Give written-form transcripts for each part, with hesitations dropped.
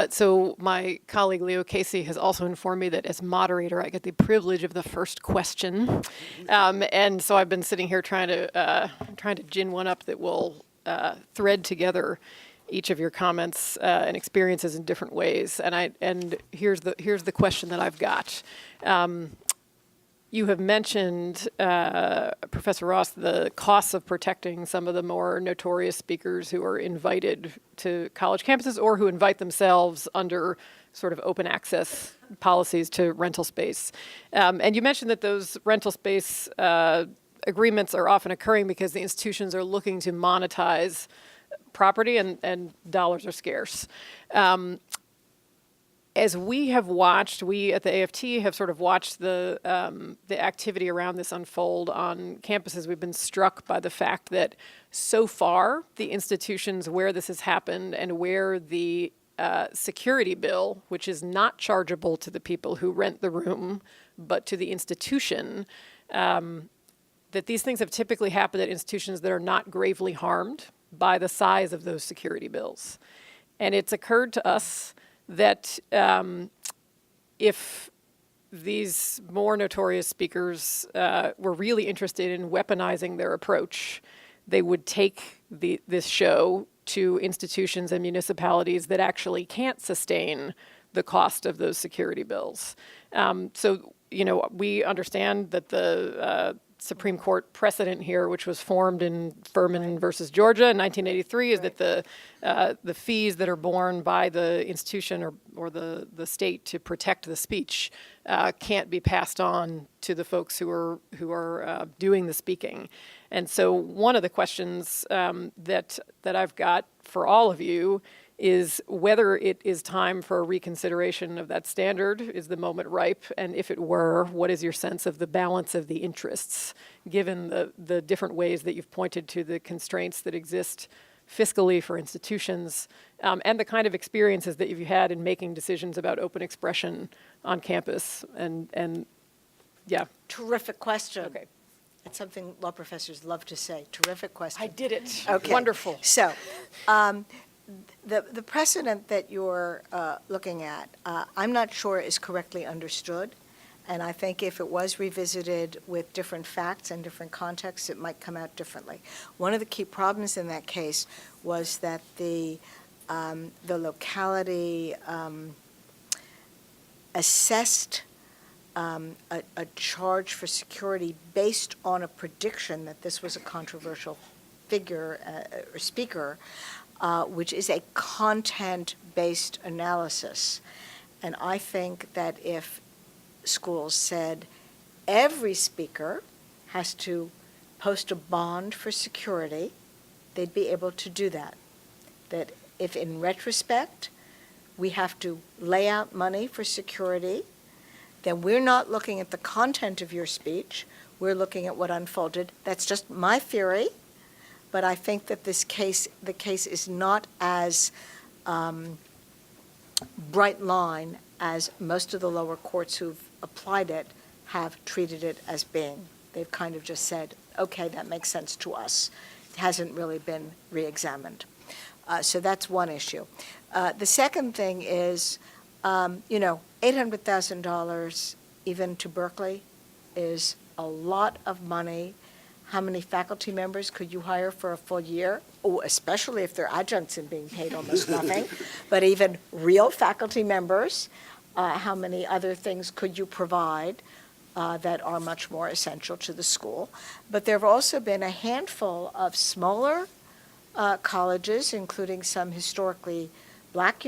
So my colleague Leo Casey has also informed me that as moderator, I get the privilege of the first question, and so I've been sitting here trying to gin one up that will thread together each of your comments and experiences in different ways. And here's the question that I've got. You have mentioned, Professor Ross, the costs of protecting some of the more notorious speakers who are invited to college campuses or who invite themselves under sort of open access policies to rental space. And you mentioned that those rental space agreements are often occurring because the institutions are looking to monetize property and dollars are scarce. As we have watched, we at the AFT have sort of watched the activity around this unfold on campuses. We've been struck by the fact that so far, the institutions where this has happened and where the security bill, which is not chargeable to the people who rent the room, but to the institution, that these things have typically happened at institutions that are not gravely harmed by the size of those security bills. And it's occurred to us that if these more notorious speakers were really interested in weaponizing their approach, they would take this show to institutions and municipalities that actually can't sustain the cost of those security bills. So, we understand that the Supreme Court precedent here, which was formed in Furman versus Georgia in 1983, is that the fees that are borne by the institution or the state to protect the speech can't be passed on to the folks who are doing the speaking. And so one of the questions that I've got for all of you is whether it is time for a reconsideration of that standard. Is the moment ripe? And if it were, what is your sense of the balance of the interests, given the different ways that you've pointed to the constraints that exist fiscally for institutions, and the kind of experiences that you've had in making decisions about open expression on campus? And yeah. Terrific question. Okay. It's something law professors love to say. Terrific question. I did it. Okay. Wonderful. So, the precedent that you're looking at, I'm not sure is correctly understood, and I think if it was revisited with different facts and different contexts, it might come out differently. One of the key problems in that case was that the locality assessed a charge for security based on a prediction that this was a controversial figure or speaker, which is a content-based analysis. And I think that if schools said every speaker has to post a bond for security, they'd be able to do that. That if in retrospect we have to lay out money for security, then we're not looking at the content of your speech, we're looking at what unfolded. That's just my theory. But I think that the case is not as bright line as most of the lower courts who've applied it have treated it as being. They've kind of just said, okay, that makes sense to us. It hasn't really been re-examined. So that's one issue. The second thing is, $800,000 even to Berkeley is a lot of money. How many faculty members could you hire for a full year? Oh, especially if they're adjuncts and being paid almost nothing. But even real faculty members, how many other things could you provide that are much more essential to the school? But there have also been a handful of smaller colleges, including some historically black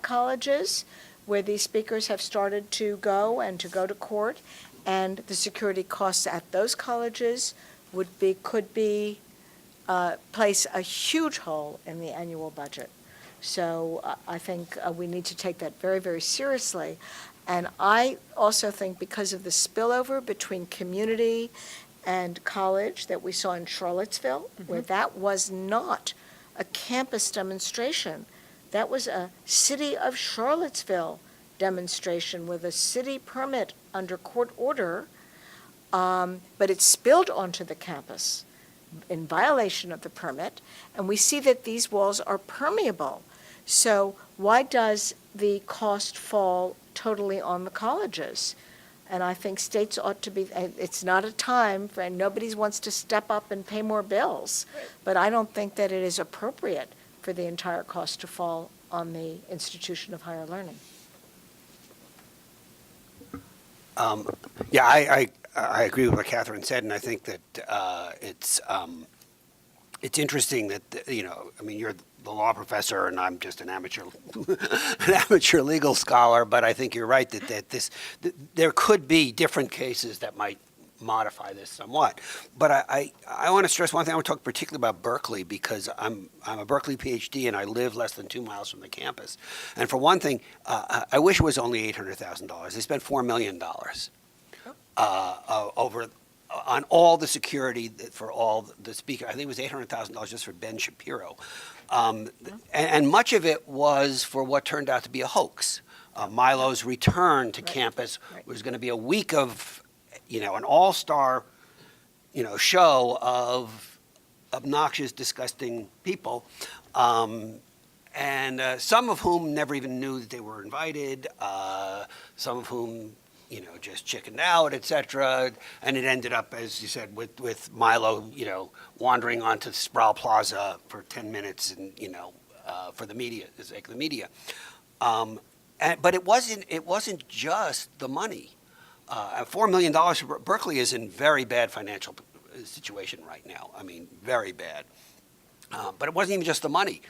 colleges, where these speakers have started to go to court. And the security costs at those colleges could place a huge hole in the annual budget. So I think we need to take that very, very seriously. And I also think because of the spillover between community and college that we saw in Charlottesville, where that was not a campus demonstration, that was a city of Charlottesville demonstration with a city permit under court order, but it spilled onto the campus in violation of the permit, and we see that these walls are permeable. So why does the cost fall totally on the colleges? And I think states ought to be, it's not a time for, and nobody wants to step up and pay more bills, but I don't think that it is appropriate for the entire cost to fall on the institution of higher learning. Yeah, I agree with what Catherine said, and I think that it's interesting that I mean, you're the law professor, and I'm just an amateur legal scholar. But I think you're right that there could be different cases that might modify this somewhat. But I want to stress one thing. I want to talk particularly about Berkeley because I'm a Berkeley PhD and I live less than 2 miles from the campus. And for one thing, I wish it was only $800,000. They spent $4 million over on all the security for all the speakers. I think it was $800,000 just for Ben Shapiro. And much of it was for what turned out to be a hoax. Milo's return to campus was going to be a week of, an all-star, show of obnoxious, disgusting people, and some of whom never even knew that they were invited, some of whom, just chickened out, et cetera. And it ended up, as you said, with Milo, wandering onto Sproul Plaza for 10 minutes and, for the media, the sake of the media. But it wasn't just the money. $4 million for Berkeley is in very bad financial situation right now. I mean, very bad. But it wasn't even just the money.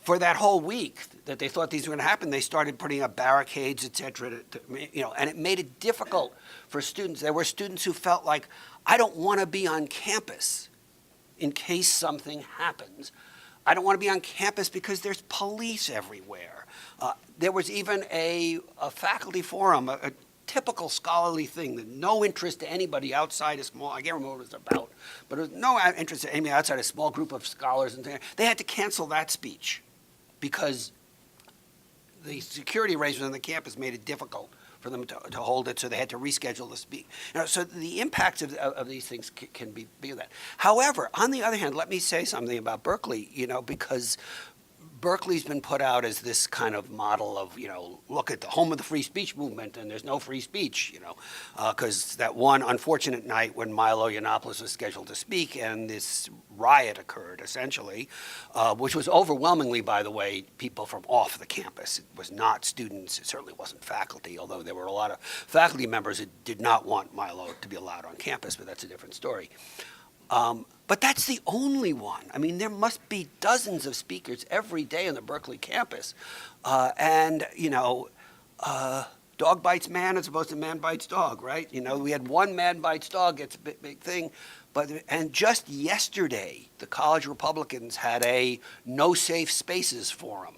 For that whole week that they thought these were going to happen, they started putting up barricades, et cetera, and it made it difficult for students. There were students who felt like, I don't want to be on campus in case something happens. I don't want to be on campus because there's police everywhere. There was even a faculty forum, a typical scholarly thing, that no interest to anybody outside a small, I can't remember what it was about, but it was no interest to anybody outside a small group of scholars and things. They had to cancel that speech because the security arrangements on the campus made it difficult for them to hold it, so they had to reschedule the speech. So the impacts of these things can be that. However, on the other hand, let me say something about Berkeley, because Berkeley's been put out as this kind of model of, look at the home of the free speech movement, and there's no free speech, because that one unfortunate night when Milo Yiannopoulos was scheduled to speak and this riot occurred, essentially, which was overwhelmingly, by the way, people from off the campus. It was not students. It certainly wasn't faculty, although there were a lot of faculty members who did not want Milo to be allowed on campus, but that's a different story. But that's the only one. I mean, there must be dozens of speakers every day on the Berkeley campus. Dog bites man as opposed to man bites dog, right? We had one man bites dog, it's a big thing. And just yesterday, the college Republicans had a No Safe Spaces forum,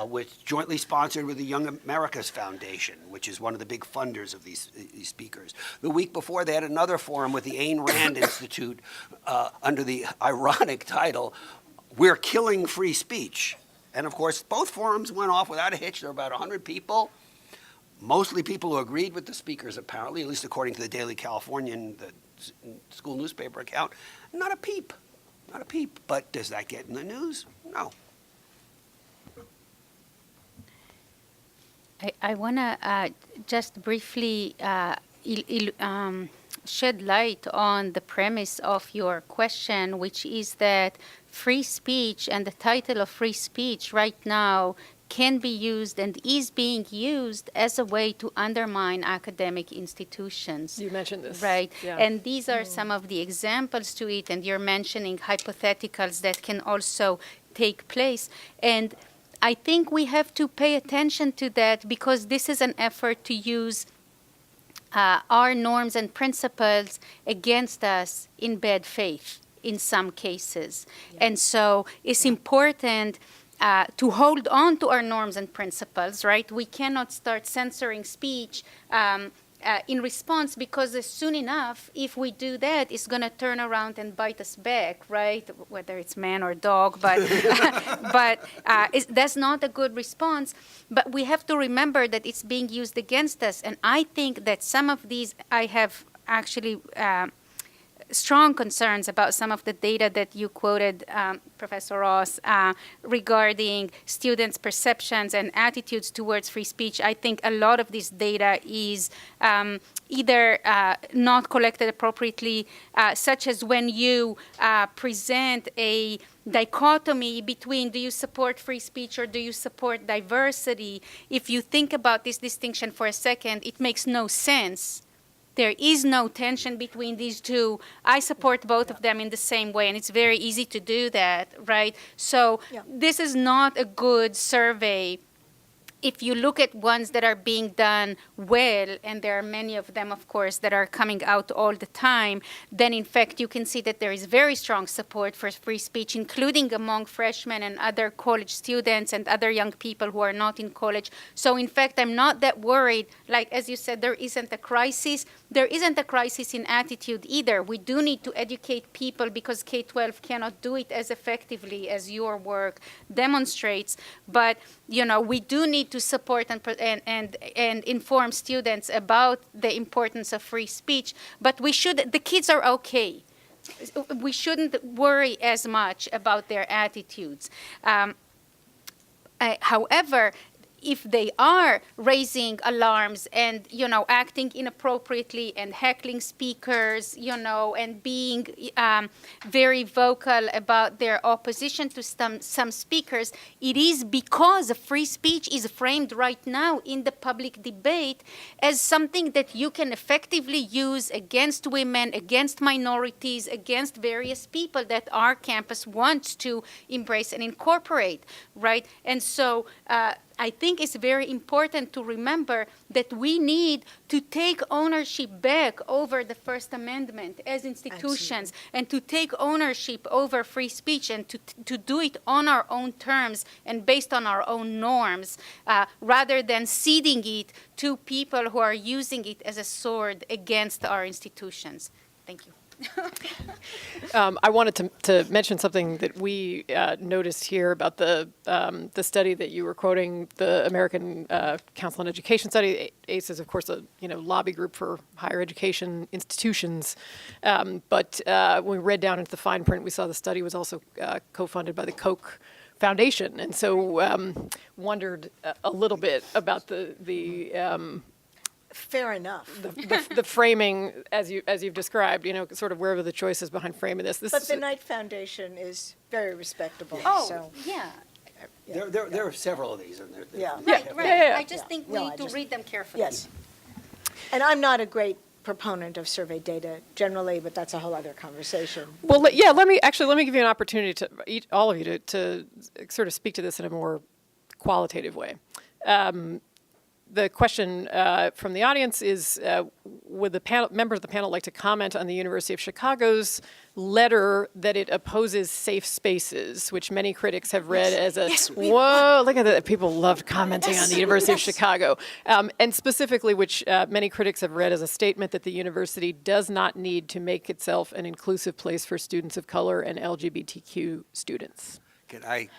which jointly sponsored with the Young America's Foundation, which is one of the big funders of these speakers. The week before, they had another forum with the Ayn Rand Institute under the ironic title, We're Killing Free Speech. And of course, both forums went off without a hitch. There were about 100 people, mostly people who agreed with the speakers, apparently, at least according to the Daily Californian, the school newspaper account. Not a peep. But does that get in the news? No. I want to just briefly shed light on the premise of your question, which is that free speech and the title of free speech right now can be used and is being used as a way to undermine academic institutions. You mentioned this. Right. Yeah. And these are some of the examples to it, and you're mentioning hypotheticals that can also take place. And I think we have to pay attention to that because this is an effort to use our norms and principles against us in bad faith in some cases. Yeah. And so it's important to hold on to our norms and principles, right? We cannot start censoring speech in response because soon enough, if we do that, it's going to turn around and bite us back, right? Whether it's man or dog, but that's not a good response. But we have to remember that it's being used against us. And I think that some of these, I have actually strong concerns about some of the data that you quoted, Professor Ross, regarding students' perceptions and attitudes towards free speech. I think a lot of this data is either not collected appropriately, such as when you present a dichotomy between do you support free speech or do you support diversity. If you think about this distinction for a second, it makes no sense. There is no tension between these two. I support both of them in the same way, and it's very easy to do that, right? So this is not a good survey. If you look at ones that are being done well, and there are many of them, of course, that are coming out all the time, then in fact you can see that there is very strong support for free speech, including among freshmen and other college students and other young people who are not in college. So in fact, I'm not that worried. Like, as you said, there isn't a crisis. There isn't a crisis in attitude either. We do need to educate people because K-12 cannot do it as effectively as your work demonstrates. But, you know, we do need to support and inform students about the importance of free speech. But the kids are okay. We shouldn't worry as much about their attitudes. However, if they are raising alarms and, you know, acting inappropriately and heckling speakers, you know, and being very vocal about their opposition to some speakers, it is because free speech is framed right now in the public debate as something that you can effectively use against women, against minorities, against various people that our campus wants to embrace and incorporate, right? And so I think it's very important to remember that we need to take ownership back over the First Amendment as institutions. Absolutely. And to take ownership over free speech and to do it on our own terms and based on our own norms, rather than ceding it to people who are using it as a sword against our institutions. Thank you. I wanted to mention something that we noticed here about the study that you were quoting, the American Council on Education study. ACE is, of course, a lobby group for higher education institutions. But when we read down into the fine print, we saw the study was also co-funded by the Koch Foundation, and so wondered a little bit about the fair enough. The framing, as you've described, sort of where were the choices behind framing this. But the Knight Foundation is very respectable. Oh, so. yeah. There are several of these in there. Yeah. Right. Yeah. I just think we need to read them carefully. Yes. And I'm not a great proponent of survey data generally, but that's a whole other conversation. Well, let me give you an opportunity to all of you to sort of speak to this in a more qualitative way. The question from the audience is, would the members of the panel like to comment on the University of Chicago's letter that it opposes safe spaces, which many critics have read as a, whoa, look at that, people loved commenting on the University of Chicago, and specifically which many critics have read as a statement that the university does not need to make itself an inclusive place for students of color and LGBTQ students. Can I,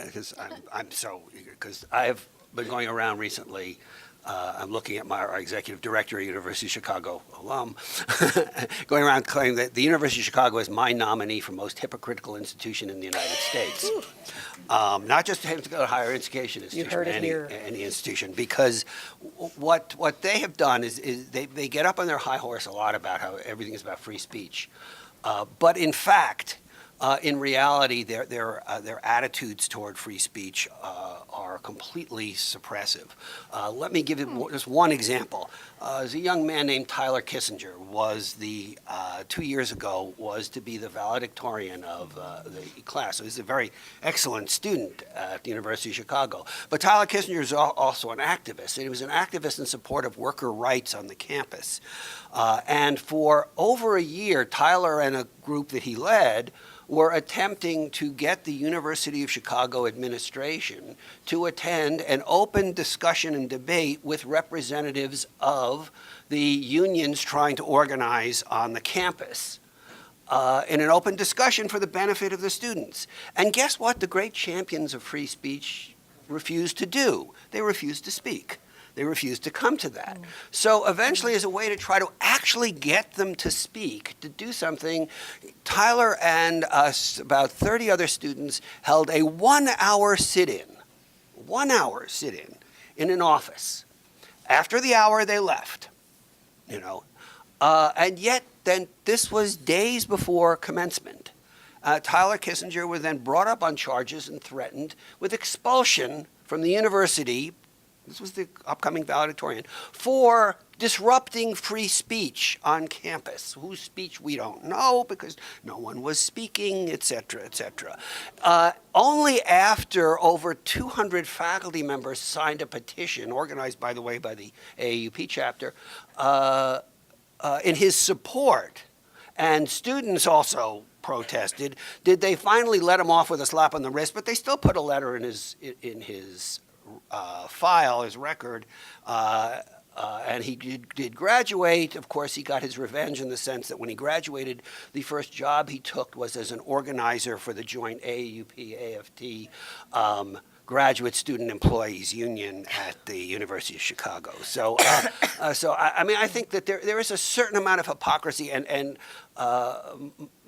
because I'm so eager, because I've been going around recently. I'm looking at our executive director at University of Chicago, alum, going around claiming that the University of Chicago is my nominee for most hypocritical institution in the United States. Not just a higher education institution, any institution, because what they have done is they get up on their high horse a lot about how everything is about free speech. But in fact, in reality, their attitudes toward free speech are completely suppressive. Let me give you just one example. There's a young man named Tyler Kissinger, was 2 years ago, was to be the valedictorian of the class. So he's a very excellent student at the University of Chicago. But Tyler Kissinger is also an activist, and he was an activist in support of worker rights on the campus. And for over a year, Tyler and a group that he led were attempting to get the University of Chicago administration to attend an open discussion and debate with representatives of the unions trying to organize on the campus in an open discussion for the benefit of the students. And guess what the great champions of free speech refused to do? They refused to speak. they refused to come to that. So eventually, as a way to try to actually get them to speak, to do something, Tyler and us, about 30 other students, held a 1-hour sit-in in an office. After the hour, they left, and yet then this was days before commencement. Tyler Kissinger was then brought up on charges and threatened with expulsion from the university, this was the upcoming valedictorian, for disrupting free speech on campus. Whose speech we don't know because no one was speaking, et cetera, et cetera. Only after over 200 faculty members signed a petition, organized, by the way, by the AAUP chapter, in his support, and students also protested, did they finally let him off with a slap on the wrist, but they still put a letter in his file, his record, and he did graduate. Of course, he got his revenge in the sense that when he graduated, the first job he took was as an organizer for the joint AAUP-AFT Graduate Student Employees Union at the University of Chicago. So, I think that there is a certain amount of hypocrisy, and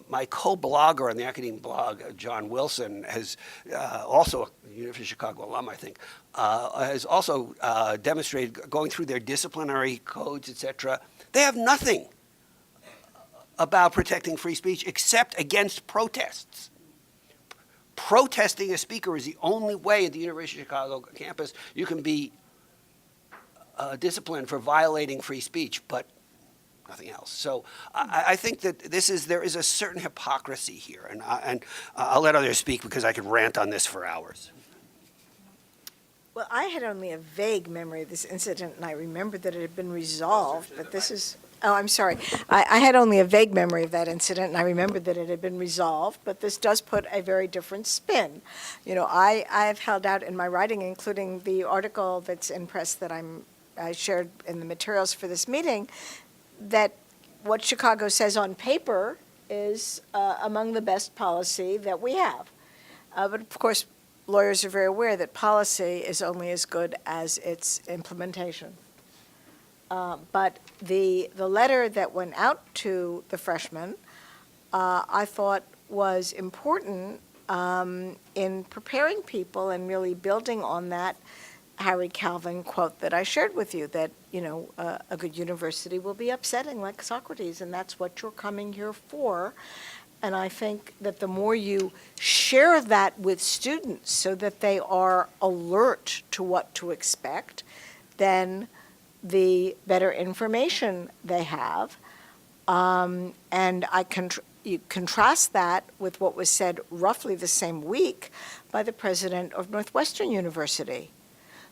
my co-blogger on the academic blog, John Wilson, has also a University of Chicago alum, I think, has also demonstrated, going through their disciplinary codes, et cetera, they have nothing about protecting free speech except against protests. Protesting a speaker is the only way at the University of Chicago campus you can be disciplined for violating free speech, but nothing else. So I think that there is a certain hypocrisy here, and I'll let others speak because I could rant on this for hours. Well, I had only a vague memory of this incident, and I remembered that it had been resolved, but this is, oh, I'm sorry. I had only a vague memory of that incident, and I remembered that it had been resolved, but this does put a very different spin. I've held out in my writing, including the article that's in press that I shared in the materials for this meeting, that what Chicago says on paper is among the best policy that we have. But of course, lawyers are very aware that policy is only as good as its implementation. But the letter that went out to the freshmen, I thought was important in preparing people and really building on that Harry Calvin quote that I shared with you, that, a good university will be upsetting like Socrates, and that's what you're coming here for. And I think that the more you share that with students so that they are alert to what to expect, then the better information they have. And you contrast that with what was said roughly the same week by the president of Northwestern University,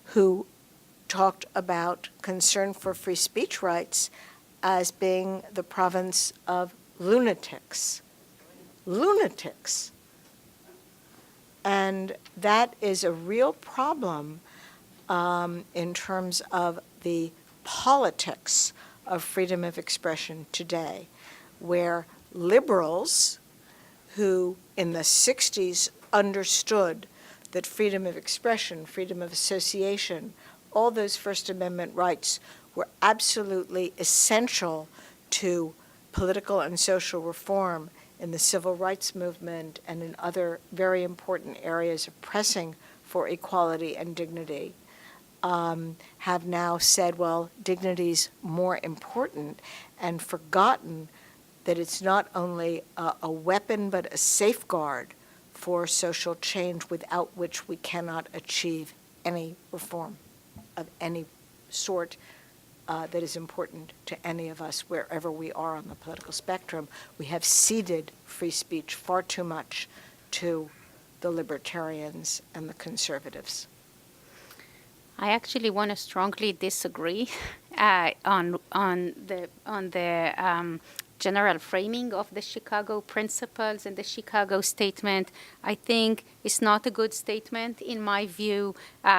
who talked about concern for free speech rights as being the province of lunatics. Lunatics. And that is a real problem in terms of the politics of freedom of expression today, where liberals who in the 60s understood that freedom of expression, freedom of association, all those First Amendment rights were absolutely essential to political and social reform in the civil rights movement and in other very important areas of pressing for equality and dignity, have now said, well, dignity's more important, and forgotten that it's not only a weapon but a safeguard for social change, without which we cannot achieve any reform of any sort that is important to any of us wherever we are on the political spectrum. We have ceded free speech far too much to the libertarians and the conservatives. I actually want to strongly disagree on the general framing of the Chicago principles and the Chicago statement. I think it's not a good statement, in my view,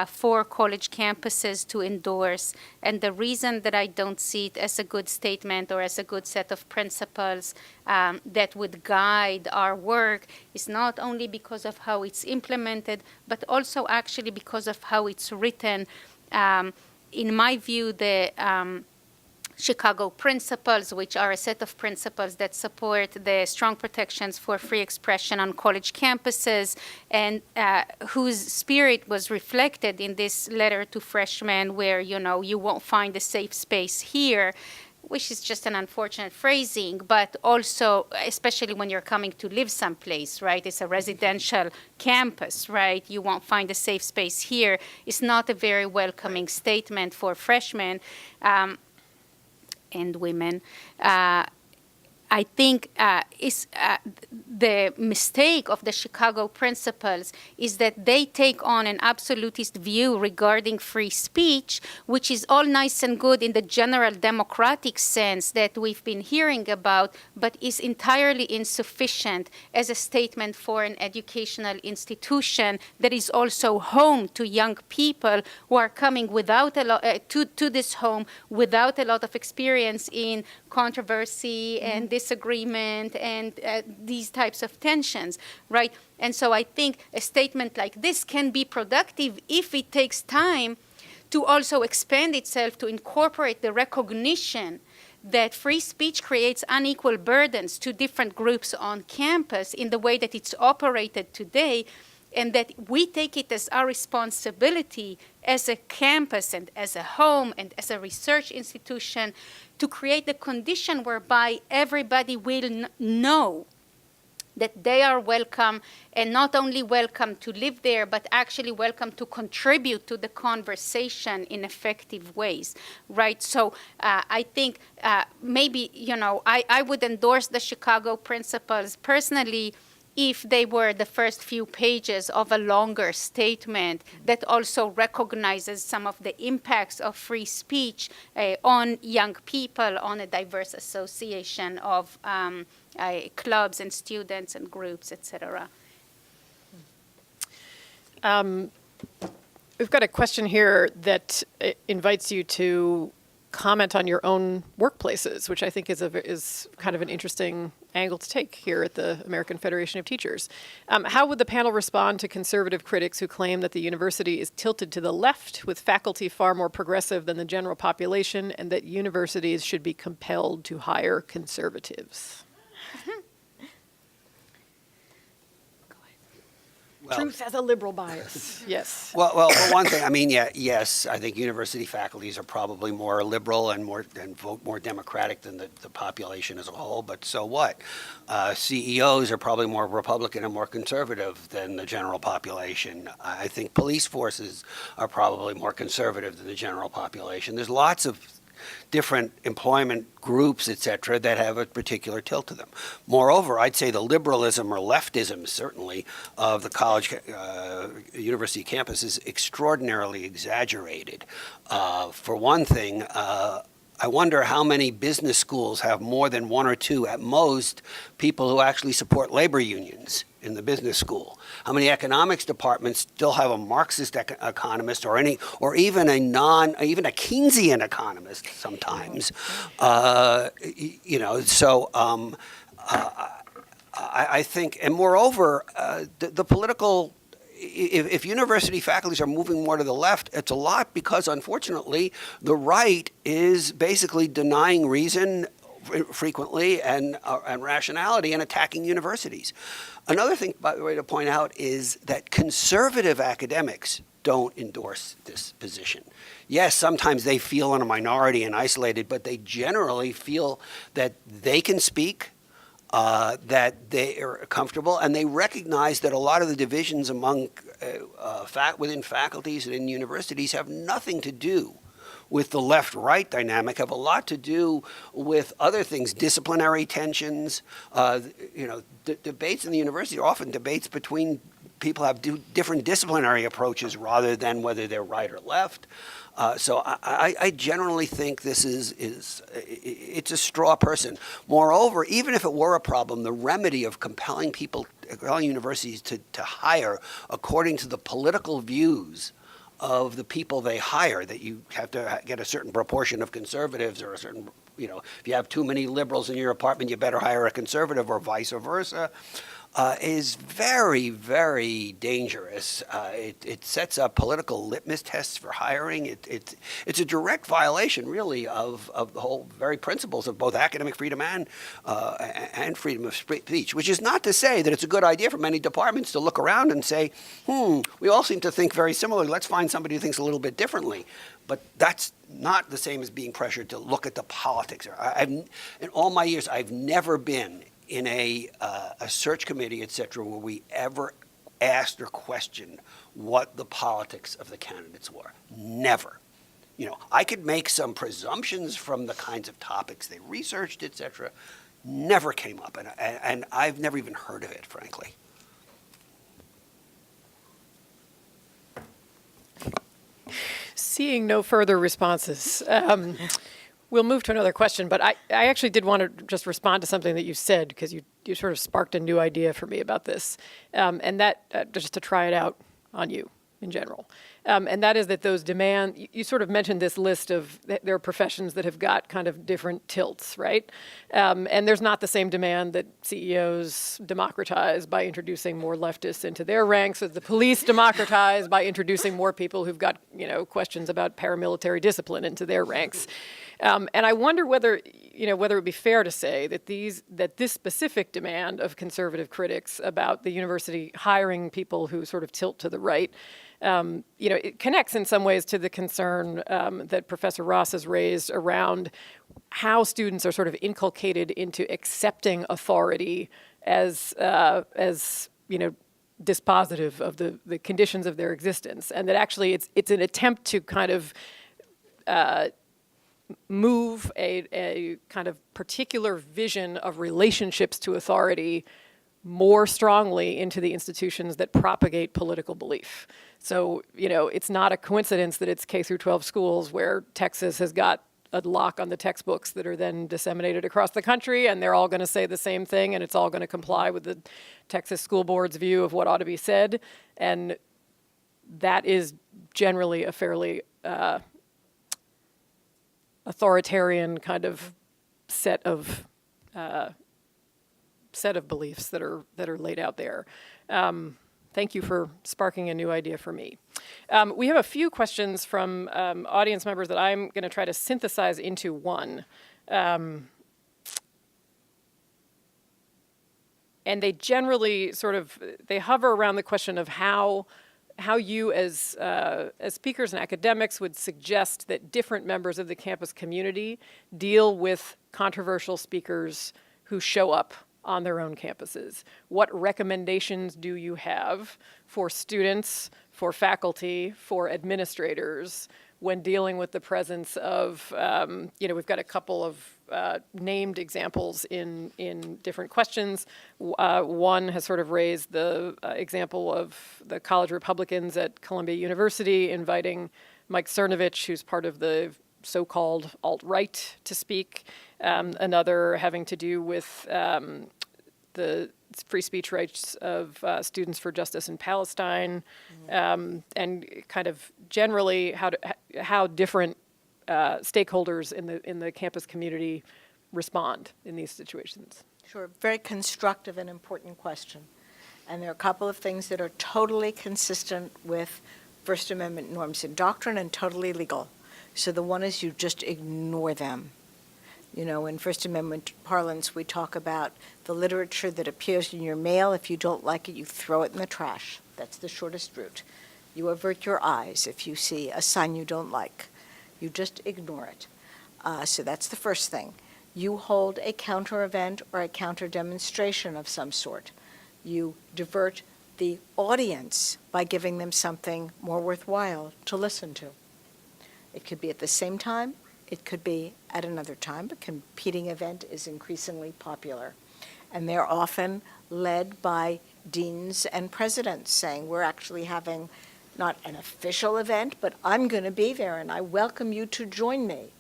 for college campuses to endorse. And the reason that I don't see it as a good statement or as a good set of principles that would guide our work is not only because of how it's implemented, but also actually because of how it's written. in my view, the Chicago principles, which are a set of principles that support the strong protections for free expression on college campuses, and whose spirit was reflected in this letter to freshmen, where, you know, you won't find a safe space here, which is just an unfortunate phrasing, but also, especially when you're coming to live someplace, right? It's a residential campus, right? You won't find a safe space here. It's not a very welcoming statement for freshmen and women. I think the mistake of the Chicago principles is that they take on an absolutist view regarding free speech, which is all nice and good in the general democratic sense that we've been hearing about, but is entirely insufficient as a statement for an educational institution that is also home to young people who are coming without a lot to this home without a lot of experience in controversy and disagreement and these types of tensions, right? And so I think a statement like this can be productive if it takes time to also expand itself to incorporate the recognition that free speech creates unequal burdens to different groups on campus in the way that it's operated today, and that we take it as our responsibility as a campus and as a home and as a research institution to create the condition whereby everybody will know that they are welcome, and not only welcome to live there, but actually welcome to contribute to the conversation in effective ways, right? So I think maybe, you know, I would endorse the Chicago principles personally if they were the first few pages of a longer statement that also recognizes some of the impacts of free speech on young people, on a diverse association of clubs and students and groups, etc. We've got a question here that invites you to comment on your own workplaces, which I think is kind of an interesting angle to take here at the American Federation of Teachers. How would the panel respond to conservative critics who claim that the university is tilted to the left, with faculty far more progressive than the general population, and that universities should be compelled to hire conservatives? Well, Truth has a liberal bias. Yes. Well, for one thing, I mean, yes, I think university faculties are probably more liberal and vote more Democratic than the population as a whole. But so what? CEOs are probably more Republican and more conservative than the general population. I think police forces are probably more conservative than the general population. There's lots of different employment groups, et cetera, that have a particular tilt to them. Moreover, I'd say the liberalism or leftism, certainly, of the college, university campus is extraordinarily exaggerated. For one thing, I wonder how many business schools have more than one or two, at most, people who actually support labor unions in the business school. How many economics departments still have a Marxist economist or even a Keynesian economist sometimes? I think, and moreover, the political. If university faculties are moving more to the left, it's a lot because, unfortunately, the right is basically denying reason frequently and rationality and attacking universities. Another thing, by the way, to point out is that conservative academics don't endorse this position. Yes, sometimes they feel in a minority and isolated, but they generally feel that they can speak, that they are comfortable, and they recognize that a lot of the divisions among within faculties and in universities have nothing to do with the left-right dynamic, have a lot to do with other things, disciplinary tensions. Debates in the university are often debates between people who have different disciplinary approaches rather than whether they're right or left. So I generally think this it's a straw person. Moreover, even if it were a problem, the remedy of compelling universities to hire according to the political views of the people they hire, that you have to get a certain proportion of conservatives or a certain, if you have too many liberals in your apartment, you better hire a conservative or vice versa. is very, very dangerous. It sets up political litmus tests for hiring. It's a direct violation, really, of the whole very principles of both academic freedom and freedom of speech, which is not to say that it's a good idea for many departments to look around and say, we all seem to think very similarly. Let's find somebody who thinks a little bit differently. But that's not the same as being pressured to look at the politics. In all my years, I've never been in a search committee, et cetera, where we ever asked or questioned what the politics of the candidates were. Never. I could make some presumptions from the kinds of topics they researched, et cetera. Never came up, and I've never even heard of it, frankly. Seeing no further responses, we'll move to another question, but I actually did want to just respond to something that you said, because you sort of sparked a new idea for me about this, and that, just to try it out on you in general, and that is that those you sort of mentioned this list of, there are professions that have got kind of different tilts, right? And there's not the same demand that CEOs democratize by introducing more leftists into their ranks, as the police democratize by introducing more people who've got, questions about paramilitary discipline into their ranks. And I wonder whether it would be fair to say that this specific demand of conservative critics about the university hiring people who sort of tilt to the right, it connects in some ways to the concern that Professor Ross has raised around how students are sort of inculcated into accepting authority as dispositive of the conditions of their existence, and that actually it's an attempt to kind of move a kind of particular vision of relationships to authority more strongly into the institutions that propagate political belief. So, it's not a coincidence that it's K through 12 schools where Texas has got a lock on the textbooks that are then disseminated across the country, and they're all going to say the same thing, and it's all going to comply with the Texas School Board's view of what ought to be said. And that is generally a fairly authoritarian kind of set of beliefs that are laid out there. Thank you for sparking a new idea for me. We have a few questions from audience members that I'm going to try to synthesize into one. And they generally they hover around the question of how you as speakers and academics would suggest that different members of the campus community deal with controversial speakers who show up on their own campuses. What recommendations do you have for students, for faculty, for administrators when dealing with the presence of, we've got a couple of named examples in different questions. One has sort of raised the example of the college Republicans at Columbia University inviting Mike Cernovich, who's part of the so-called alt-right, to speak. Another having to do with the free speech rights of Students for Justice in Palestine, and kind of generally how different stakeholders in the campus community respond in these situations. Sure, very constructive and important question. And there are a couple of things that are totally consistent with First Amendment norms and doctrine and totally legal. So the one is you just ignore them. In First Amendment parlance, we talk about the literature that appears in your mail. If you don't like it, you throw it in the trash. That's the shortest route. You avert your eyes if you see a sign you don't like. You just ignore it. So that's the first thing. You hold a counter event or a counter demonstration of some sort. You divert the audience by giving them something more worthwhile to listen to. It could be at the same time. It could be at another time, but competing event is increasingly popular. And they're often led by deans and presidents saying, we're actually having not an official event, but I'm going to be there and I welcome you to join me.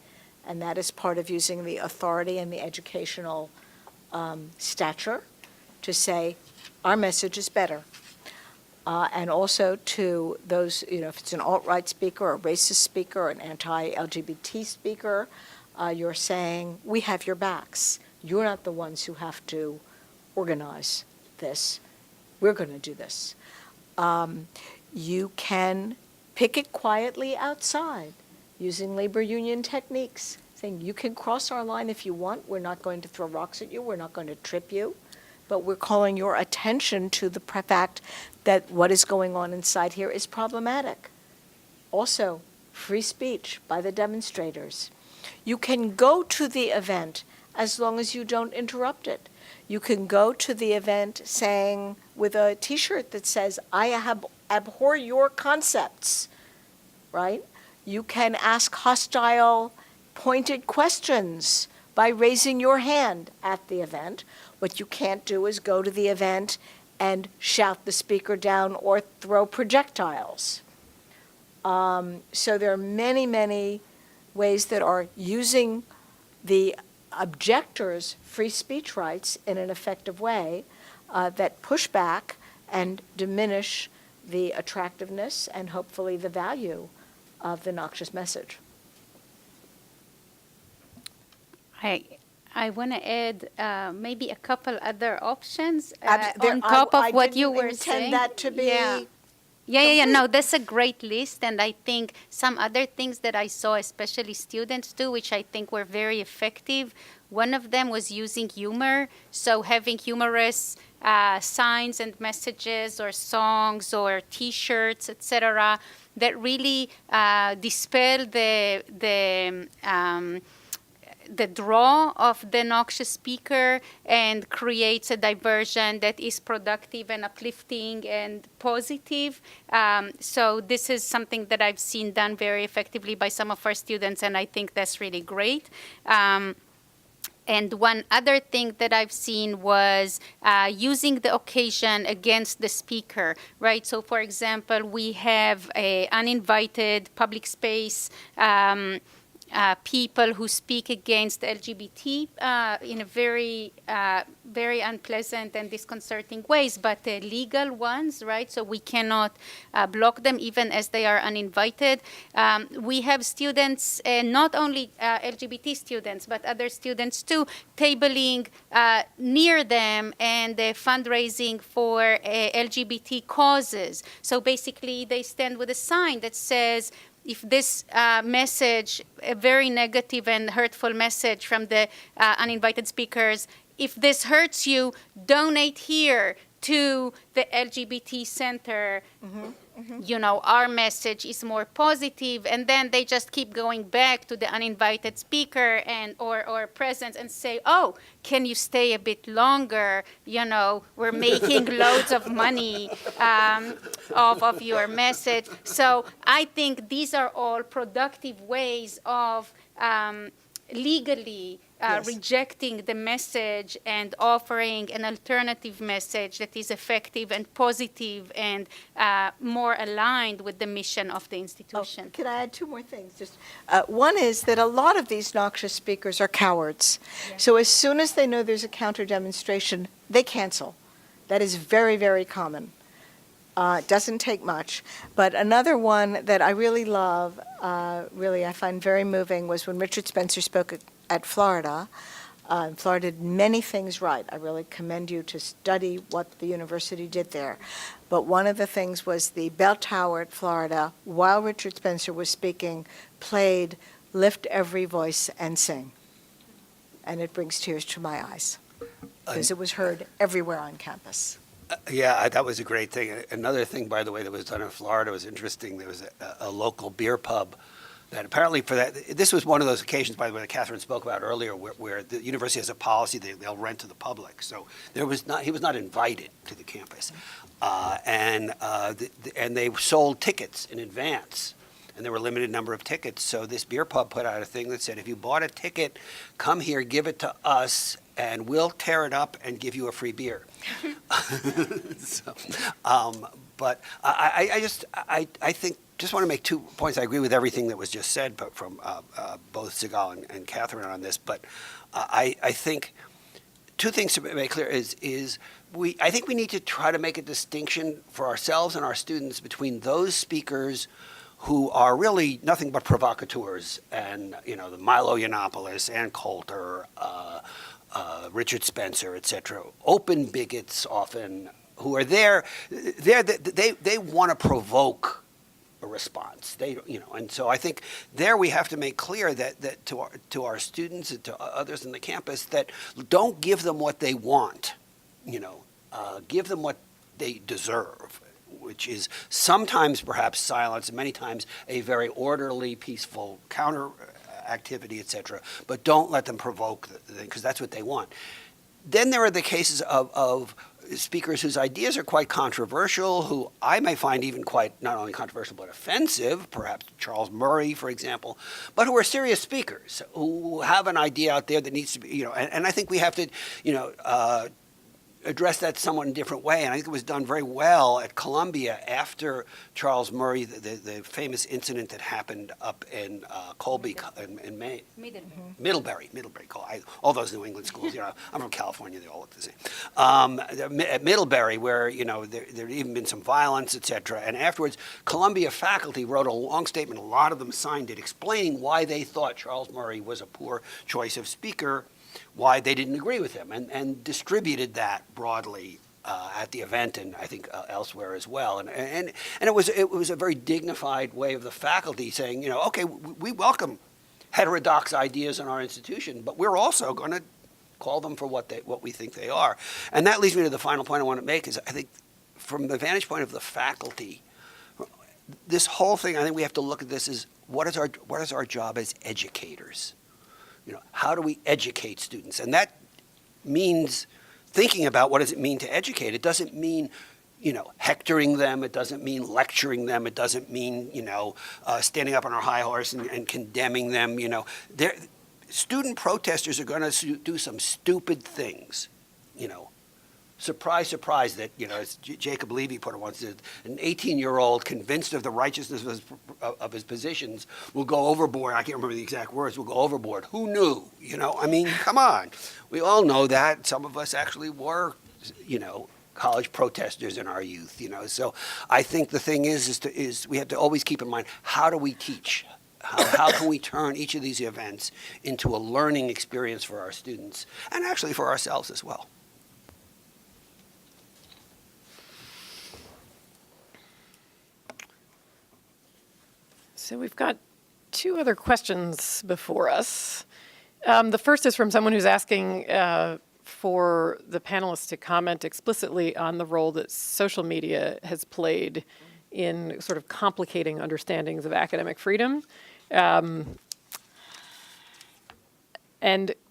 And that is part of using the authority and the educational stature to say, our message is better. And also to those, if it's an alt-right speaker, or a racist speaker, or an anti-LGBT speaker, you're saying, we have your backs. You're not the ones who have to organize this. we're going to do this. You can picket quietly outside using labor union techniques, saying you can cross our line if you want. We're not going to throw rocks at you. We're not going to trip you. But we're calling your attention to the fact that what is going on inside here is problematic. Also, free speech by the demonstrators. You can go to the event as long as you don't interrupt it. You can go to the event saying, with a T-shirt that says, I abhor your concepts, right? You can ask hostile, pointed questions by raising your hand at the event. What you can't do is go to the event and shout the speaker down or throw projectiles. So there are many, many ways that are using the objectors' free speech rights in an effective way that push back and diminish the attractiveness and hopefully the value of the noxious message. I want to add maybe a couple other options on top of what you were saying. I didn't intend that to be... Yeah. No, that's a great list. And I think some other things that I saw, especially students do, which I think were very effective. One of them was using humor. So having humorous signs and messages or songs or T-shirts, etc., that really dispel the draw of the noxious speaker and creates a diversion that is productive and uplifting and positive. So this is something that I've seen done very effectively by some of our students, and I think that's really great. And one other thing that I've seen was using the occasion against the speaker, right? So, for example, we have an uninvited public space people who speak against LGBT in a very, very unpleasant and disconcerting ways, but legal ones, right? So we cannot block them even as they are uninvited. We have students, not only LGBT students, but other students too, tabling near them and fundraising for LGBT causes. So basically they stand with a sign that says, if this message, a very negative and hurtful message from the uninvited speakers, if this hurts you, donate here to the LGBT center. You know, our message is more positive, and then they just keep going back to the uninvited speaker and or presence and say, oh, can you stay a bit longer? You know, we're making loads of money off of your message. So I think these are all productive ways of legally rejecting the message and offering an alternative message that is effective and positive and more aligned with the mission of the institution. Can I add two more things? Just one is that a lot of these noxious speakers are cowards. Yes. So as soon as they know there's a counter demonstration, they cancel. That is very, very common. It doesn't take much. But another one that I really love, really I find very moving, was when Richard Spencer spoke at Florida. Florida did many things right. I really commend you to study what the university did there. But one of the things was the bell tower at Florida, while Richard Spencer was speaking, played Lift Every Voice and Sing. And it brings tears to my eyes because it was heard everywhere on campus. Yeah, that was a great thing. Another thing, by the way, that was done in Florida was interesting. There was a local beer pub that apparently for that, this was one of those occasions, by the way, that Catherine spoke about earlier, where the university has a policy that they'll rent to the public. So he was not invited to the campus. And they sold tickets in advance. And there were a limited number of tickets. So this beer pub put out a thing that said, if you bought a ticket, come here, give it to us, and we'll tear it up and give you a free beer. But I think, just want to make 2 points. I agree with everything that was just said, but from both Sigal and Catherine on this. But I think 2 things to make clear is I think we need to try to make a distinction for ourselves and our students between those speakers who are really nothing but provocateurs, and the Milo Yiannopoulos, Ann Coulter, Richard Spencer, etc. Open bigots often, who are there, they want to provoke a response. And so I think there we have to make clear that to our students and to others in the campus that don't give them what they want, give them what they deserve, which is sometimes perhaps silence, and many times a very orderly, peaceful counter activity, etc. But don't let them provoke, because that's what they want. Then there are the cases of speakers whose ideas are quite controversial, who I may find even quite not only controversial but offensive, perhaps Charles Murray, for example, but who are serious speakers, who have an idea out there that needs to be, and I think we have to, address that somewhat in a different way. And I think it was done very well at Columbia after Charles Murray, the famous incident that happened up in Colby in May. Middlebury. All those New England schools, I'm from California, they all look the same. At Middlebury, where, there had even been some violence, et cetera. And afterwards, Columbia faculty wrote a long statement, a lot of them signed it, explaining why they thought Charles Murray was a poor choice of speaker, why they didn't agree with him, and distributed that broadly at the event and I think elsewhere as well. And it was a very dignified way of the faculty saying, okay, we welcome heterodox ideas in our institution, but we're also going to call them for what we think they are. And that leads me to the final point I want to make is I think from the vantage point of the faculty, this whole thing, I think we have to look at this as what is our job as educators? How do we educate students? And that means thinking about what does it mean to educate. It doesn't mean, hectoring them. It doesn't mean lecturing them. It doesn't mean, standing up on our high horse and condemning them. Student protesters are going to do some stupid things, Surprise, surprise that, as Jacob Levy put it once, an 18-year-old convinced of the righteousness of his positions will go overboard. I can't remember the exact words, will go overboard. Who knew? Come on. We all know that. Some of us actually were, college protesters in our youth, So I think the thing is we have to always keep in mind, how do we teach? How can we turn each of these events into a learning experience for our students and actually for ourselves as well? So we've got two other questions before us. The first is from someone who's asking for the panelists to comment explicitly on the role that social media has played in sort of complicating understandings of academic freedom. And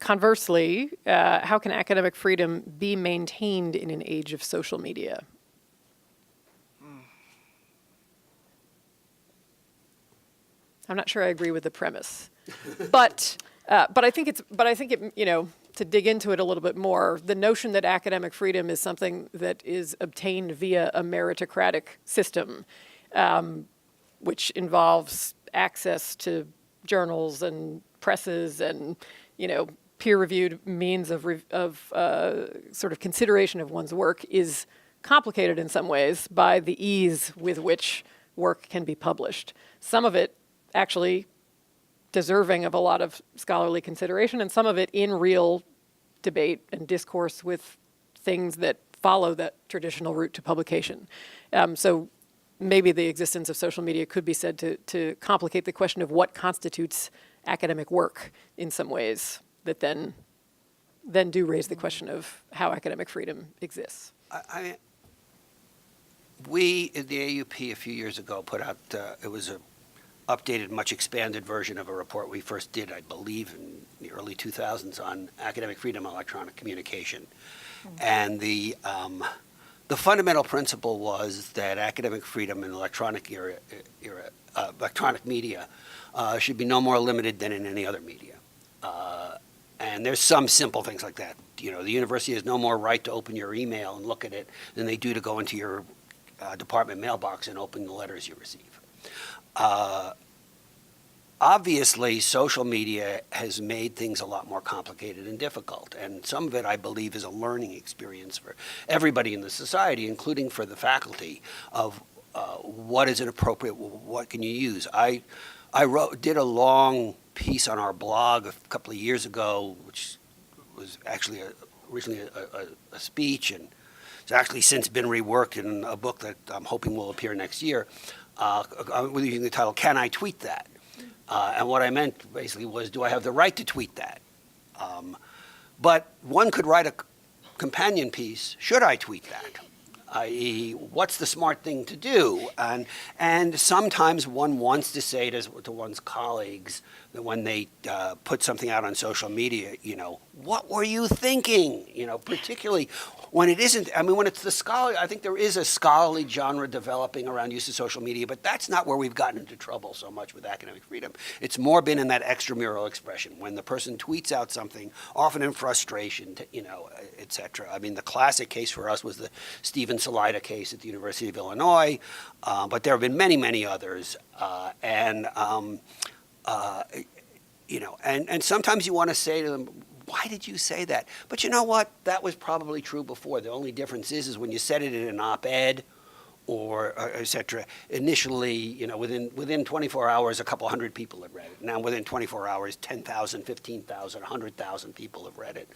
conversely, how can academic freedom be maintained in an age of social media? I'm not sure I agree with the premise, but I think it, to dig into it a little bit more, the notion that academic freedom is something that is obtained via a meritocratic system, which involves access to journals and presses and, peer-reviewed means of sort of consideration of one's work is complicated in some ways by the ease with which work can be published. Some of it actually deserving of a lot of scholarly consideration, and some of it in real debate and discourse with things that follow that traditional route to publication. So maybe the existence of social media could be said to complicate the question of what constitutes academic work in some ways that then do raise the question of how academic freedom exists. We in the AUP a few years ago put out, it was a updated, much expanded version of a report we first did, I believe, in the early 2000s on academic freedom and electronic communication. And the fundamental principle was that academic freedom in electronic electronic media should be no more limited than in any other media. And there's some simple things like that. The university has no more right to open your email and look at it than they do to go into your department mailbox and open the letters you receive. Obviously, social media has made things a lot more complicated and difficult, and some of it, I believe, is a learning experience for everybody in the society, including for the faculty, of what is appropriate, what can you use. I did a long piece on our blog a couple of years ago, which was actually recently a speech, and It's actually since been reworked in a book that I'm hoping will appear next year, with using the title, Can I Tweet That? And what I meant basically was, do I have the right to tweet that? But one could write a companion piece, should I tweet that? I.e., what's the smart thing to do? And sometimes one wants to say to one's colleagues that when they put something out on social media, what were you thinking? Particularly when it isn't, when it's the scholar, I think there is a scholarly genre developing around use of social media, but that's not where we've gotten into trouble so much with academic freedom. It's more been in that extramural expression, when the person tweets out something, often in frustration, et cetera. The classic case for us was the Stephen Salida case at the University of Illinois, but there have been many, many others. And sometimes you want to say to them, why did you say that? But you know what? That was probably true before. The only difference is when you said it in an op-ed or et cetera, initially, within 24 hours, a couple hundred people had read it. Now within 24 hours, 10,000, 15,000, 100,000 people have read it.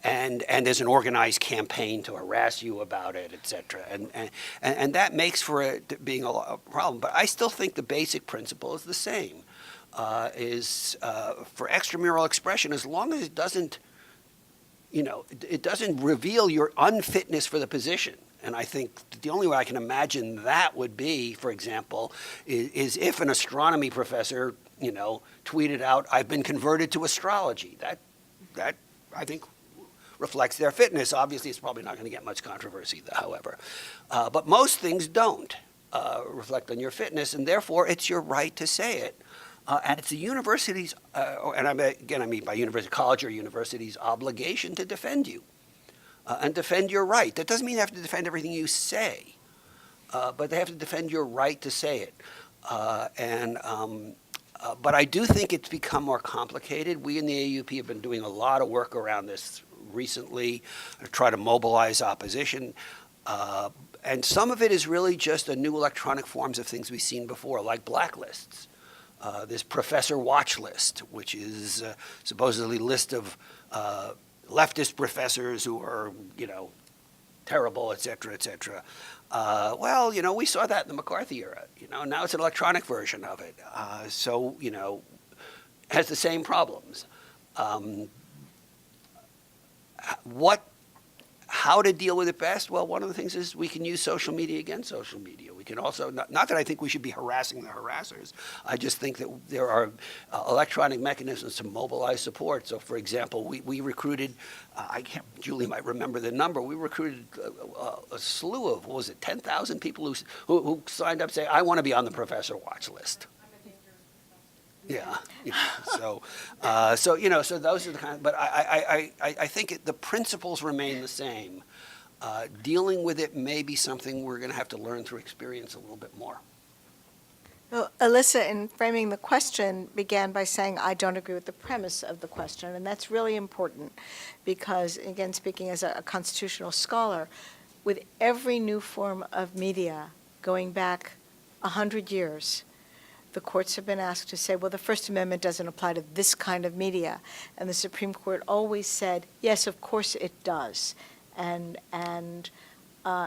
And there's an organized campaign to harass you about it, et cetera. And that makes for it being a problem. But I still think the basic principle is the same. Is for extramural expression, as long as it doesn't reveal your unfitness for the position. And I think the only way I can imagine that would be, for example, is if an astronomy professor, tweeted out, "I've been converted to astrology." That I think reflects their fitness. Obviously, it's probably not going to get much controversy, however. But most things don't reflect on your fitness, and therefore it's your right to say it. And it's the university's, and I mean by university, college or university's obligation to defend you and defend your right. That doesn't mean they have to defend everything you say, but they have to defend your right to say it. But I do think it's become more complicated. We in the AUP have been doing a lot of work around this recently to try to mobilize opposition. And some of it is really just a new electronic forms of things we've seen before, like blacklists. This professor watch list, which is supposedly a list of leftist professors who are, terrible, et cetera, et cetera. We saw that in the McCarthy era. Now it's an electronic version of it. Has the same problems. How to deal with it best? Well, one of the things is we can use social media against social media. We can also, not that I think we should be harassing the harassers, I just think that there are electronic mechanisms to mobilize support. So, for example, we recruited, Julie might remember the number, we recruited a slew of, 10,000 people who signed up saying, I want to be on the professor watch list. Yeah. So those are the kind. But I think the principles remain the same. Dealing with it may be something we're going to have to learn through experience a little bit more. Well, Alyssa, in framing the question, began by saying, I don't agree with the premise of the question. And that's really important because, again, speaking as a constitutional scholar, with every new form of media going back 100 years, the courts have been asked to say, well, the First Amendment doesn't apply to this kind of media. And the Supreme Court always said, yes, of course it does.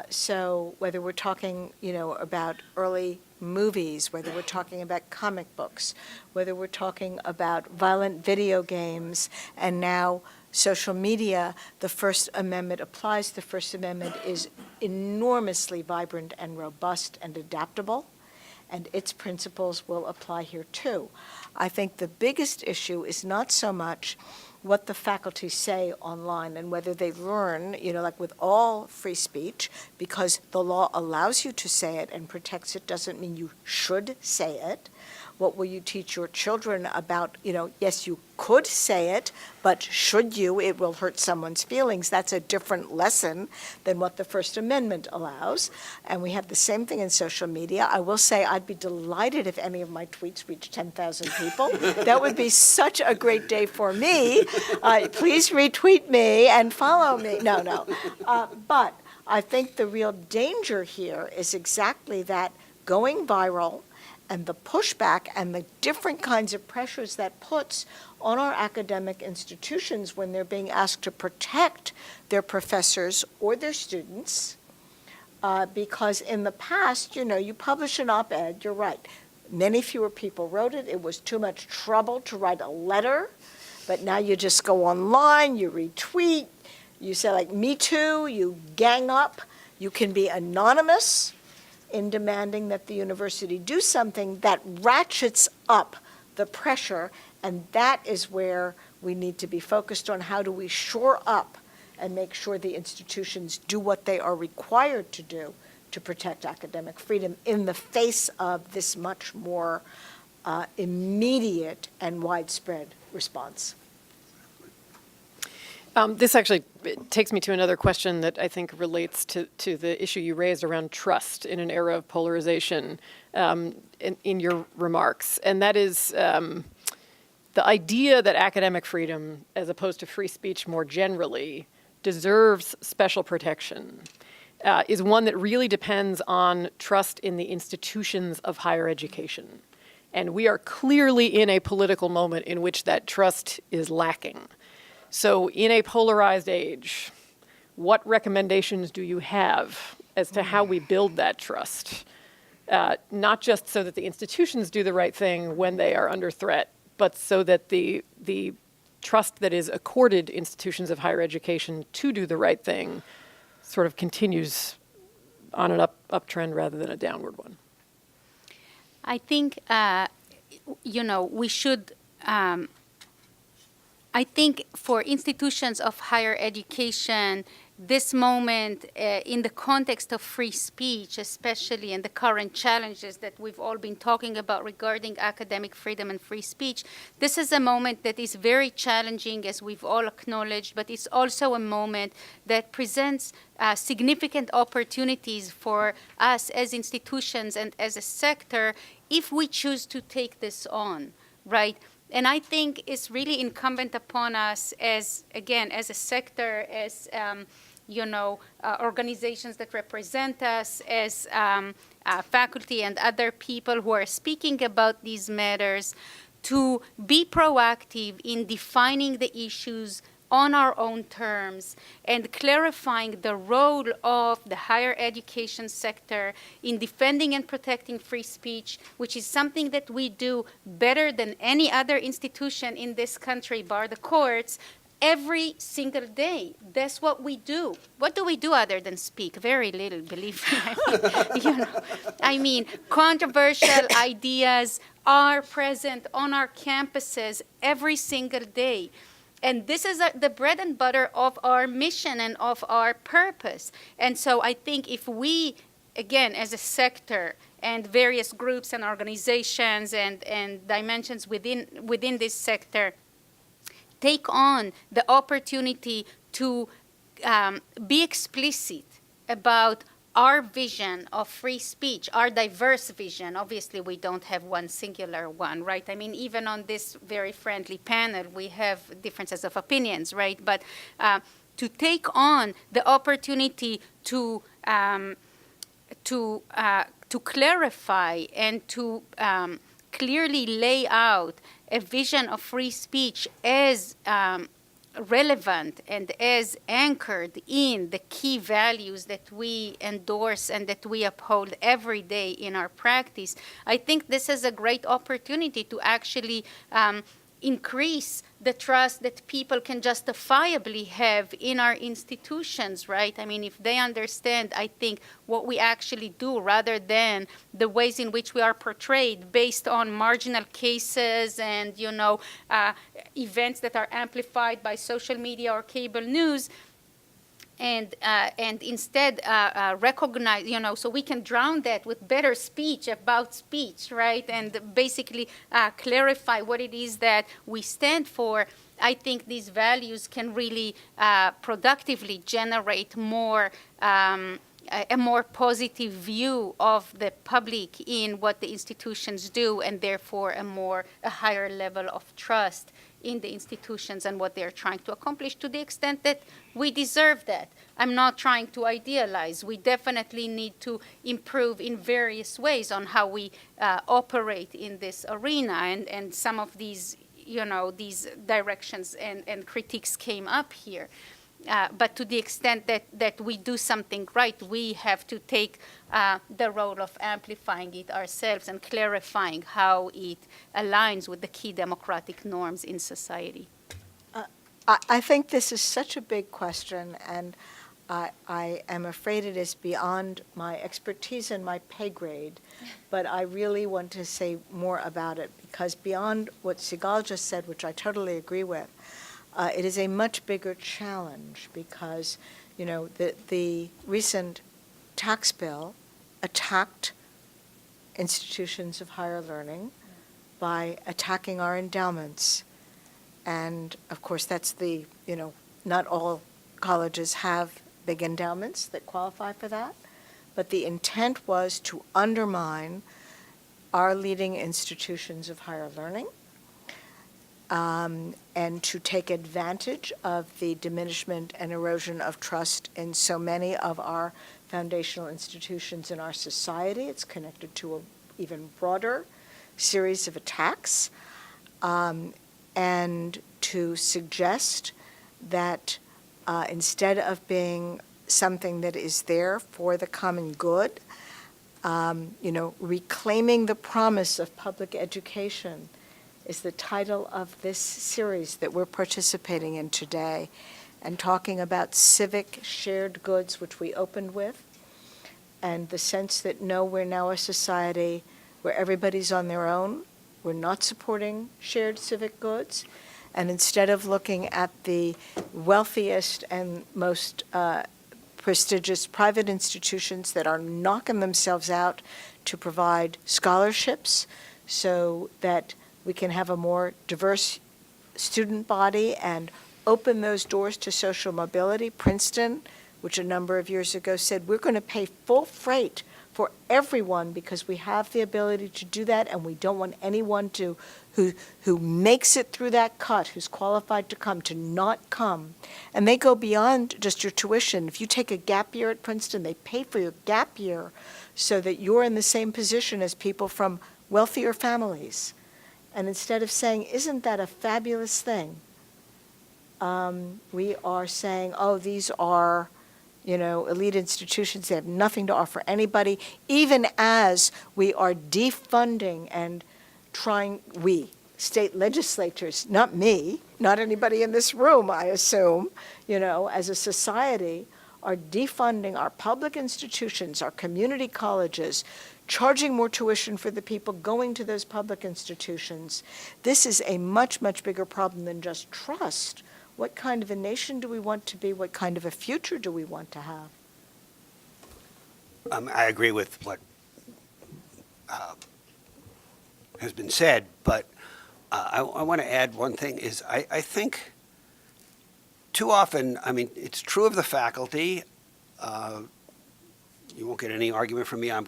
So whether we're talking, about early movies, whether we're talking about comic books, whether we're talking about violent video games, and now social media, the First Amendment applies. The First Amendment is enormously vibrant and robust and adaptable, and its principles will apply here too. I think the biggest issue is not so much what the faculty say online and whether they learn, like with all free speech, because the law allows you to say it and protects it doesn't mean you should say it. What will you teach your children about, yes, you could say it, but should you? It will hurt someone's feelings. That's a different lesson than what the First Amendment allows. And we have the same thing in social media. I will say I'd be delighted if any of my tweets reached 10,000 people. That would be such a great day for me. Please retweet me and follow me. No. But I think the real danger here is exactly that, going viral and the pushback and the different kinds of pressures that puts on our academic institutions when they're being asked to protect their professors or their students. Because in the past, you publish an op-ed, you're right, many fewer people wrote it. It was too much trouble to write a letter. But now you just go online, you retweet, you say like, me too, you gang up. You can be anonymous in demanding that the university do something that ratchets up the pressure. And that is where we need to be focused on how do we shore up and make sure the institutions do what they are required to do to protect academic freedom in the face of this much more immediate and widespread response. This actually takes me to another question that I think relates to the issue you raised around trust in an era of polarization in your remarks. And that is the idea that academic freedom, as opposed to free speech more generally, deserves special protection is one that really depends on trust in the institutions of higher education. And we are clearly in a political moment in which that trust is lacking. So in a polarized age, what recommendations do you have as to how we build that trust? Not just so that the institutions do the right thing when they are under threat, but so that the trust that is accorded institutions of higher education to do the right thing sort of continues on an uptrend rather than a downward one. I think, we should, I think for institutions of higher education, this moment in the context of free speech, especially in the current challenges that we've all been talking about regarding academic freedom and free speech, this is a moment that is very challenging, as we've all acknowledged, but it's also a moment that presents significant opportunities for us as institutions and as a sector if we choose to take this on, right? And I think it's really incumbent upon us as a sector, as organizations that represent us, as faculty and other people who are speaking about these matters, to be proactive in defining the issues on our own terms and clarifying the role of the higher education sector in defending and protecting free speech, which is something that we do better than any other institution in this country, bar the courts, every single day. That's what we do. What do we do other than speak? Very little, believe me. I mean, controversial ideas are present on our campuses every single day. And this is the bread and butter of our mission and of our purpose. And so I think if we, again, as a sector and various groups and organizations and dimensions within this sector, take on the opportunity to be explicit about our vision of free speech, our diverse vision. Obviously, we don't have one singular one, right? I mean, even on this very friendly panel, we have differences of opinions, right? But to take on the opportunity to clarify and to clearly lay out a vision of free speech as relevant and as anchored in the key values that we endorse and that we uphold every day in our practice, I think this is a great opportunity to actually increase the trust that people can justifiably have in our institutions, right? I mean, if they understand, I think, what we actually do rather than the ways in which we are portrayed based on marginal cases and, events that are amplified by social media or cable news, and instead recognize, so we can drown that with better speech about speech, right? And basically clarify what it is that we stand for. I think these values can really productively generate more a more positive view of the public in what the institutions do, and therefore a higher level of trust in the institutions and what they're trying to accomplish, to the extent that we deserve that. I'm not trying to idealize. We definitely need to improve in various ways on how we operate in this arena, and some of these, these directions and critiques came up here. But to the extent that we do something right, we have to take the role of amplifying it ourselves and clarifying how it aligns with the key democratic norms in society. I think this is such a big question, and I am afraid it is beyond my expertise and my pay grade, but I really want to say more about it, because beyond what Sigal just said, which I totally agree with, it is a much bigger challenge, because, the recent tax bill attacked institutions of higher learning by attacking our endowments. And of course, that's not all colleges have big endowments that qualify for that, but the intent was to undermine our leading institutions of higher learning, and to take advantage of the diminishment and erosion of trust in so many of our foundational institutions in our society. It's connected to an even broader series of attacks, and to suggest that instead of being something that is there for the common good, reclaiming the promise of public education is the title of this series that we're participating in today, and talking about civic shared goods, which we opened with, and the sense that, no, we're now a society where everybody's on their own. We're not supporting shared civic goods. And instead of looking at the wealthiest and most prestigious private institutions that are knocking themselves out to provide scholarships so that we can have a more diverse student body and open those doors to social mobility. Princeton, which a number of years ago said, we're going to pay full freight for everyone because we have the ability to do that, and we don't want anyone who makes it through that cut, who's qualified to come, to not come. And they go beyond just your tuition. If you take a gap year at Princeton, they pay for your gap year so that you're in the same position as people from wealthier families. And instead of saying, isn't that a fabulous thing? We are saying, oh, these are, elite institutions. They have nothing to offer anybody, even as we are defunding and state legislatures, not me, not anybody in this room, I assume, as a society, are defunding our public institutions, our community colleges, charging more tuition for the people going to those public institutions. This is a much, much bigger problem than just trust. What kind of a nation do we want to be? What kind of a future do we want to have? I agree with what has been said, but I want to add one thing is I think too often, it's true of the faculty. You won't get any argument from me. I'm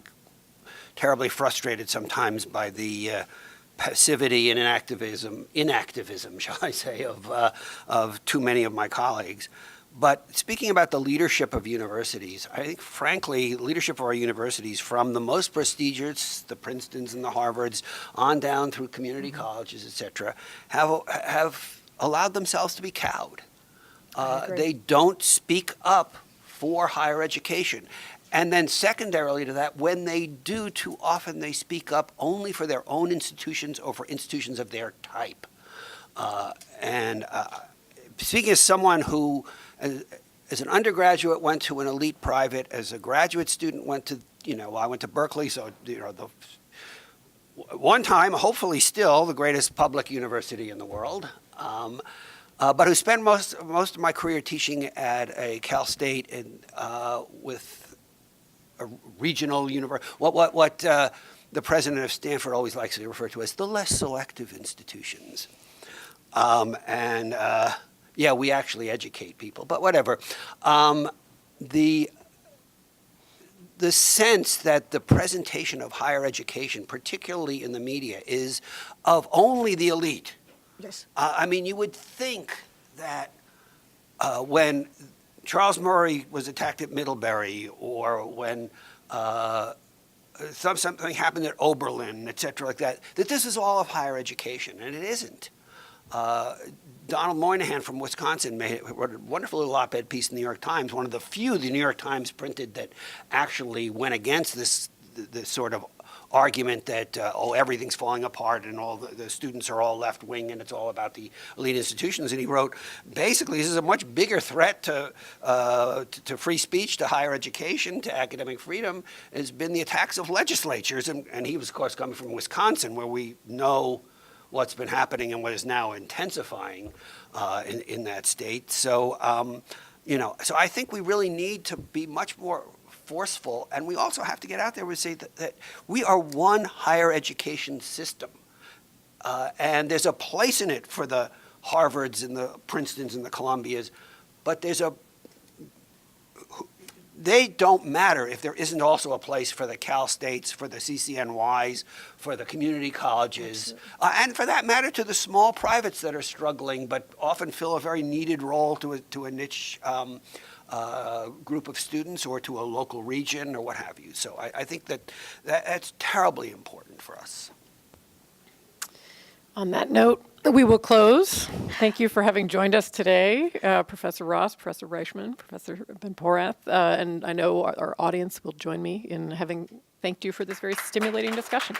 terribly frustrated sometimes by the passivity and inactivism, shall I say, of too many of my colleagues. But speaking about the leadership of universities, I think, frankly, leadership of our universities, from the most prestigious, the Princetons and the Harvards, on down through community colleges, et cetera, have allowed themselves to be cowed. They don't speak up for higher education. And then secondarily to that, when they do, too often they speak up only for their own institutions or for institutions of their type. Speaking as someone who, as an undergraduate, went to an elite private, as a graduate student went to, I went to Berkeley, so, one time, hopefully still, the greatest public university in the world, but who spent most of my career teaching at a Cal State with a regional university, what the president of Stanford always likes to refer to as the less selective institutions. Yeah, we actually educate people, but whatever. the sense that the presentation of higher education, particularly in the media, is of only the elite. Yes. I mean, you would think that when Charles Murray was attacked at Middlebury, or when something happened at Oberlin, et cetera, like that, that this is all of higher education, and it isn't. Donald Moynihan from Wisconsin wrote a wonderful little op-ed piece in the New York Times, one of the few the New York Times printed that actually went against this sort of argument that, everything's falling apart and all the students are all left-wing and it's all about the elite institutions. And he wrote, basically, this is a much bigger threat to free speech, to higher education, to academic freedom, has been the attacks of legislatures. And he was, of course, coming from Wisconsin, where we know what's been happening and what is now intensifying in that state. So, so I think we really need to be much more forceful, and we also have to get out there and say that we are one higher education system, and there's a place in it for the Harvards and the Princetons and the Columbias, but they don't matter if there isn't also a place for the Cal States, for the CCNYs, for the community colleges, and for that matter to the small privates that are struggling but often fill a very needed role to a niche group of students or to a local region or what have you. So I think that's terribly important for us. On that note, we will close. Thank you for having joined us today, Professor Ross, Professor Reichman, Professor Ben-Porath, and I know our audience will join me in having thanked you for this very stimulating discussion.